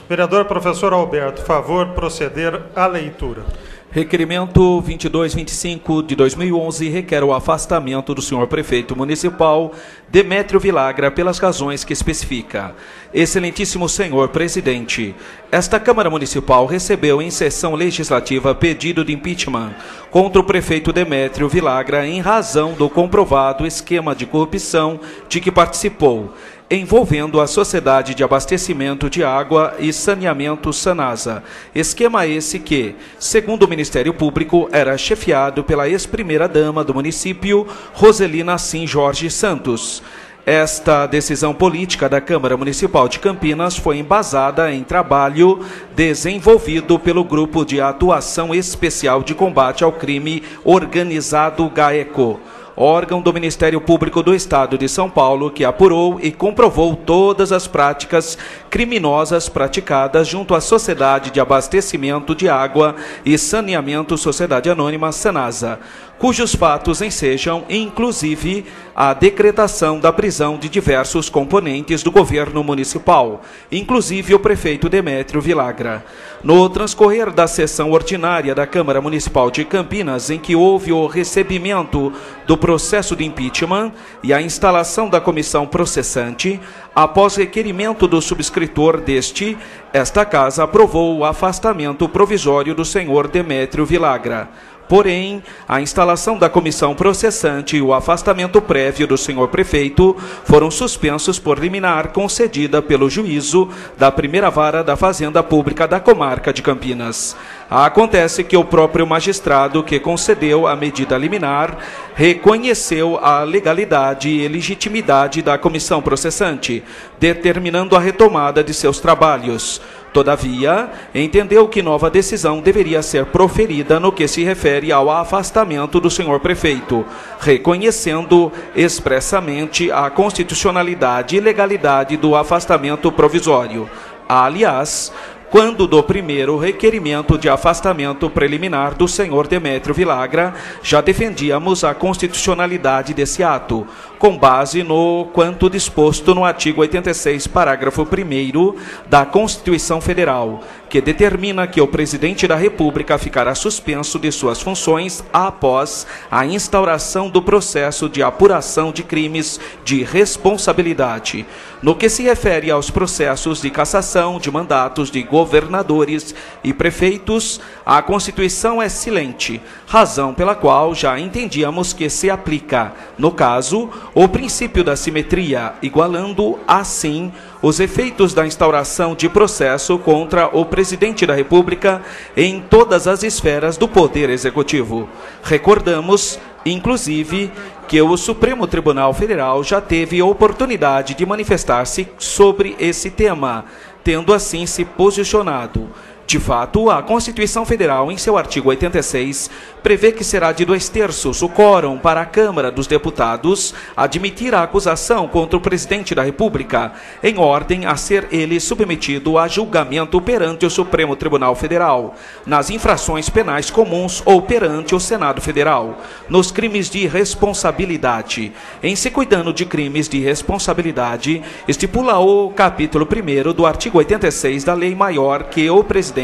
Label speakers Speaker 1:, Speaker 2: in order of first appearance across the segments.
Speaker 1: Vereador professor Alberto, favor proceder à leitura.
Speaker 2: Requerimento 2225 de 2011 requer o afastamento do senhor prefeito municipal Demétrio Vilagra pelas razões que especifica. Excelentíssimo senhor presidente, esta Câmara Municipal recebeu em sessão legislativa pedido de impeachment contra o prefeito Demétrio Vilagra em razão do comprovado esquema de corrupção de que participou, envolvendo a Sociedade de Abastecimento de Água e Saneamento Sanasa. Esquema esse que, segundo o Ministério Público, era chefiado pela ex-primeira-dama do município, Roselina Assim Jorge Santos. Esta decisão política da Câmara Municipal de Campinas foi embasada em trabalho desenvolvido pelo Grupo de Atuação Especial de Combate ao Crime Organizado GAECO, órgão do Ministério Público do Estado de São Paulo, que apurou e comprovou todas as práticas criminosas praticadas junto à Sociedade de Abastecimento de Água e Saneamento Sociedade Anônima Sanasa, cujos fatos ensejam, inclusive, a decretação da prisão de diversos componentes do governo municipal, inclusive o prefeito Demétrio Vilagra. No transcorrer da sessão ordinária da Câmara Municipal de Campinas, em que houve o recebimento do processo de impeachment e a instalação da comissão processante, após requerimento do subscritor deste, esta Casa aprovou o afastamento provisório do senhor Demétrio Vilagra. Porém, a instalação da comissão processante e o afastamento prévio do senhor prefeito foram suspensos por liminar concedida pelo juízo da primeira vara da Fazenda Pública da comarca de Campinas. Acontece que o próprio magistrado que concedeu a medida liminar reconheceu a legalidade e legitimidade da comissão processante, determinando a retomada de seus trabalhos. Todavia, entendeu que nova decisão deveria ser proferida no que se refere ao afastamento do senhor prefeito, reconhecendo expressamente a constitucionalidade e legalidade do afastamento provisório. Aliás, quando do primeiro requerimento de afastamento preliminar do senhor Demétrio Vilagra, já defendíamos a constitucionalidade desse ato, com base no quanto disposto no artigo 86, parágrafo 1º da Constituição Federal, que determina que o presidente da República ficará suspenso de suas funções após a instauração do processo de apuração de crimes de responsabilidade. No que se refere aos processos de cassação de mandatos de governadores e prefeitos, a Constituição é silente, razão pela qual já entendíamos que se aplica, no caso, o princípio da simetria, igualando, assim, os efeitos da instauração de processo contra o presidente da República em todas as esferas do Poder Executivo. Recordamos, inclusive, que o Supremo Tribunal Federal já teve oportunidade de manifestar-se sobre esse tema, tendo assim se posicionado. De fato, a Constituição Federal, em seu artigo 86, prevê que será de 2/3 o quórum para a Câmara dos Deputados admitir a acusação contra o presidente da República, em ordem a ser ele submetido a julgamento perante o Supremo Tribunal Federal, nas infrações penais comuns ou perante o Senado Federal, nos crimes de responsabilidade. Em se cuidando de crimes de responsabilidade, estipula o capítulo 1º do artigo 86 da Lei Maior que o presidente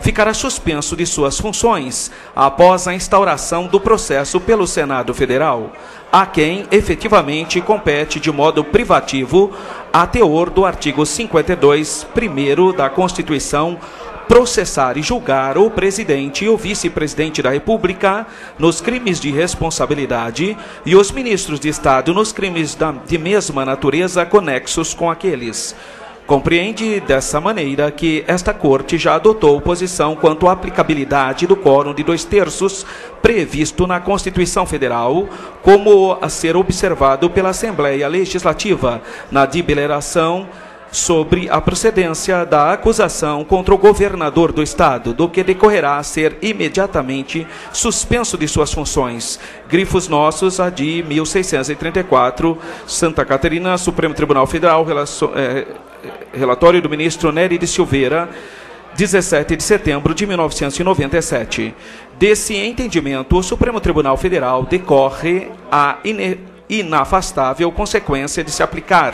Speaker 2: ficará suspenso de suas funções após a instauração do processo pelo Senado Federal, a quem efetivamente compete de modo privativo, a teor do artigo 52, 1º da Constituição, processar e julgar o presidente e o vice-presidente da República nos crimes de responsabilidade e os ministros de Estado nos crimes de mesma natureza conexos com aqueles. Compreende dessa maneira que esta Corte já adotou posição quanto à aplicabilidade do quórum de 2/3 previsto na Constituição Federal, como a ser observado pela Assembleia Legislativa na deliberação sobre a procedência da acusação contra o governador do Estado, do que decorrerá a ser imediatamente suspenso de suas funções. Grifos nossos, a de 1634, Santa Catarina, Supremo Tribunal Federal, relatório do ministro Nery de Silveira, 17 de setembro de 1997. Desse entendimento, o Supremo Tribunal Federal decorre a inafastável consequência de se aplicar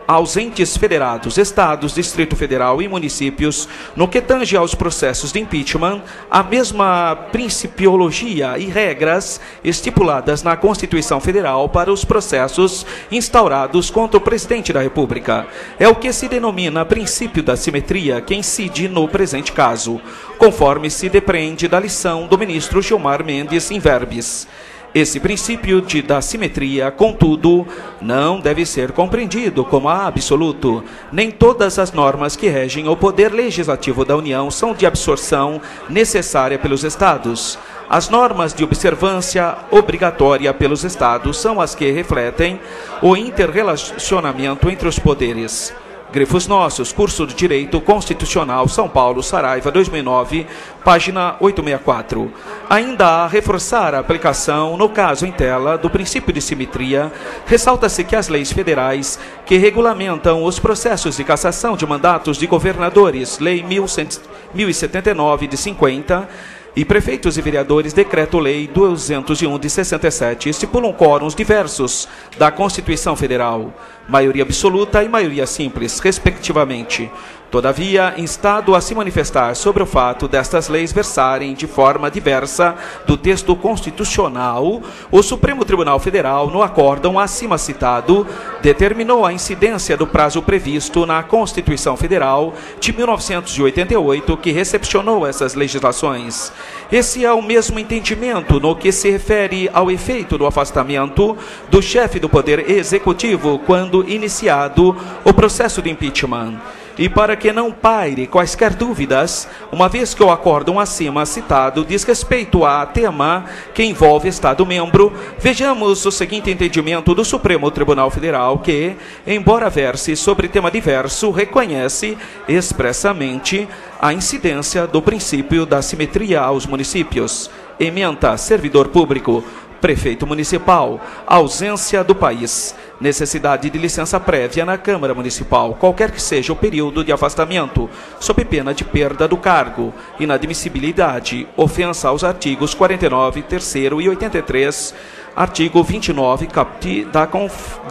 Speaker 2: aos entes federados, estados, Distrito Federal e municípios, no que tange aos processos de impeachment, a mesma principiologia e regras estipuladas na Constituição Federal para os processos instaurados contra o presidente da República. É o que se denomina princípio da simetria, que incide no presente caso, conforme se depreende da lição do ministro Gilmar Mendes in verbis. Esse princípio da simetria, contudo, não deve ser compreendido como absoluto. Nem todas as normas que regem o poder legislativo da União são de absorção necessária pelos Estados. As normas de observância obrigatória pelos Estados são as que refletem o interrelacionamento entre os poderes. Grifos Nossos, curso de Direito Constitucional, São Paulo, Saraiva, 2009, página 864. Ainda a reforçar a aplicação, no caso em tela, do princípio de simetria, ressalta-se que as leis federais que regulamentam os processos de cassação de mandatos de governadores, Lei 1079 de 50, e prefeitos e vereadores, Decreto-Lei 201 de 67, estipulam quórums diversos da Constituição Federal, maioria absoluta e maioria simples, respectivamente. Todavia, instado a se manifestar sobre o fato destas leis versarem de forma diversa do texto constitucional, o Supremo Tribunal Federal, no acórdão acima citado, determinou a incidência do prazo previsto na Constituição Federal de 1988, que recepcionou essas legislações. Esse é o mesmo entendimento no que se refere ao efeito do afastamento do chefe do Poder Executivo quando iniciado o processo de impeachment. E para que não paire quaisquer dúvidas, uma vez que o acórdão acima citado diz respeito a tema que envolve Estado-membro, vejamos o seguinte entendimento do Supremo Tribunal Federal que, embora verse sobre tema diverso, reconhece expressamente a incidência do princípio da simetria aos municípios. Ementa, servidor público, prefeito municipal, ausência do país, necessidade de licença prévia na Câmara Municipal, qualquer que seja o período de afastamento, sob pena de perda do cargo, inadmissibilidade, ofensa aos artigos 49, 3º e 83, artigo 29, caput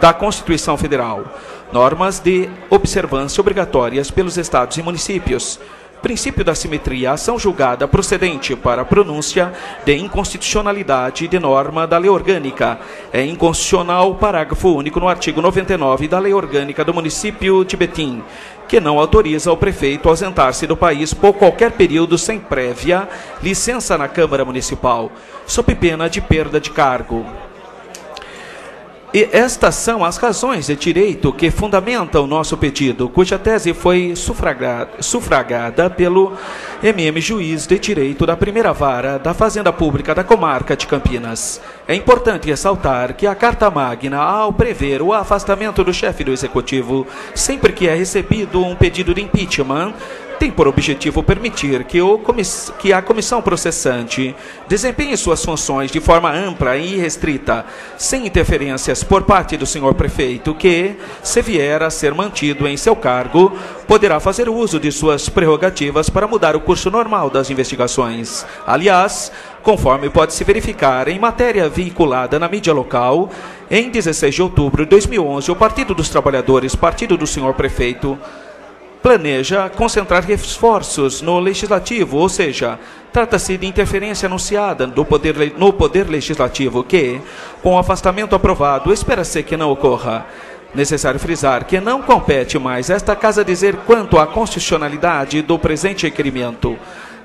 Speaker 2: da Constituição Federal, normas de observância obrigatórias pelos estados e municípios. Princípio da simetria, ação julgada procedente para a pronúncia de inconstitucionalidade de norma da Lei Orgânica. É inconstitucional o parágrafo único no artigo 99 da Lei Orgânica do município de Betim, que não autoriza o prefeito a ausentar-se do país por qualquer período sem prévia licença na Câmara Municipal, sob pena de perda de cargo. E estas são as razões de direito que fundamentam o nosso pedido, cuja tese foi sufragada pelo juiz de direito da primeira vara da Fazenda Pública da Comarca de Campinas. É importante ressaltar que a Carta Magna, ao prever o afastamento do chefe do Executivo, sempre que é recebido um pedido de impeachment, tem por objetivo permitir que a comissão processante desempenhe suas funções de forma ampla e restrita, sem interferências por parte do senhor prefeito, que, se vier a ser mantido em seu cargo, poderá fazer uso de suas prerrogativas para mudar o curso normal das investigações. Aliás, conforme pode-se verificar em matéria vinculada na mídia local, em 16 de outubro de 2011, o Partido dos Trabalhadores, partido do senhor prefeito, planeja concentrar esforços no legislativo, ou seja, trata-se de interferência anunciada no poder legislativo que, com o afastamento aprovado, espera-se que não ocorra. Necessário frisar que não compete mais esta casa dizer quanto à constitucionalidade do presente requerimento.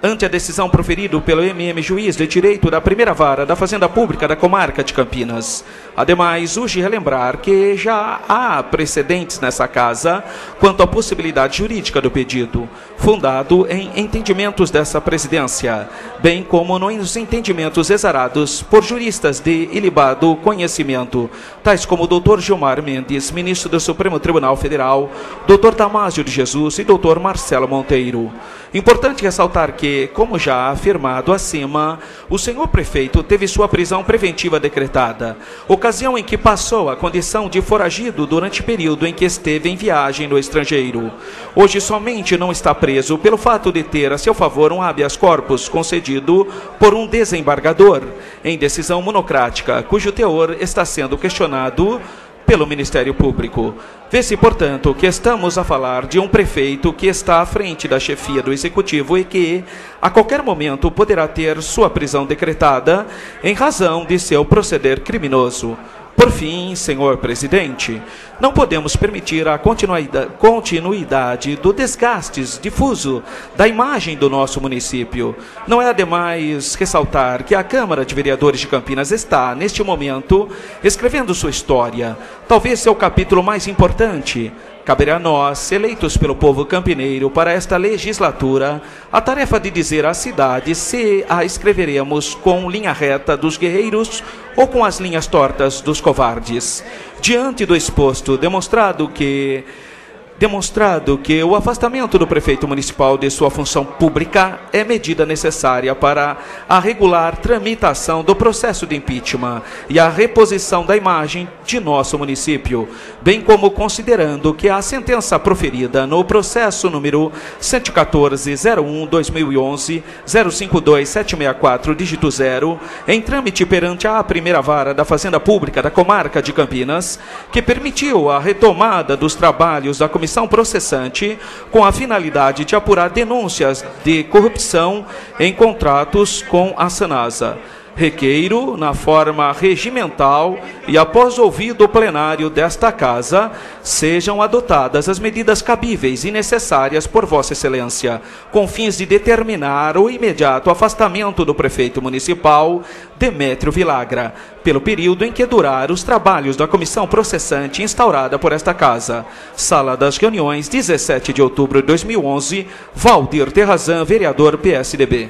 Speaker 2: Ante a decisão proferida pelo juiz de direito da primeira vara da Fazenda Pública da Comarca de Campinas. Ademais, urge relembrar que já há precedentes nessa casa quanto à possibilidade jurídica do pedido, fundado em entendimentos dessa presidência, bem como nos entendimentos exarados por juristas de ilibado conhecimento, tais como o Dr. Gilmar Mendes, ministro do Supremo Tribunal Federal, Dr. Damásio de Jesus e Dr. Marcelo Monteiro. Importante ressaltar que, como já afirmado acima, o senhor prefeito teve sua prisão preventiva decretada, ocasião em que passou a condição de foragido durante o período em que esteve em viagem no estrangeiro. Hoje somente não está preso pelo fato de ter a seu favor um habeas corpus concedido por um desembargador, em decisão monocrática, cujo teor está sendo questionado pelo Ministério Público. Vê-se, portanto, que estamos a falar de um prefeito que está à frente da chefia do Executivo e que, a qualquer momento, poderá ter sua prisão decretada em razão de seu proceder criminoso. Por fim, senhor presidente, não podemos permitir a continuidade do desgaste difuso da imagem do nosso município. Não é ademais ressaltar que a Câmara de Vereadores de Campinas está, neste momento, escrevendo sua história. Talvez seu capítulo mais importante. Caberá a nós, eleitos pelo povo campineiro para esta legislatura, a tarefa de dizer à cidade se a escreveremos com linha reta dos guerreiros ou com as linhas tortas dos covardes. Diante do exposto, demonstrado que o afastamento do prefeito municipal de sua função pública é medida necessária para a regular tramitação do processo de impeachment e a reposição da imagem de nosso município, bem como considerando que a sentença proferida no processo número 114.01/2011, 052764, dígito 0, em trâmite perante a primeira vara da Fazenda Pública da Comarca de Campinas, que permitiu a retomada dos trabalhos da comissão processante com a finalidade de apurar denúncias de corrupção em contratos com a Sanasa. Requeiro, na forma regimental e após ouvido o plenário desta Casa, sejam adotadas as medidas cabíveis e necessárias por Vossa Excelência, com fins de determinar o imediato afastamento do prefeito municipal, Demétrio Vilagra, pelo período em que durar os trabalhos da comissão processante instaurada por esta Casa. Sala das Reuniões, 17 de outubro de 2011, Valdir Terrazan, vereador PSDB.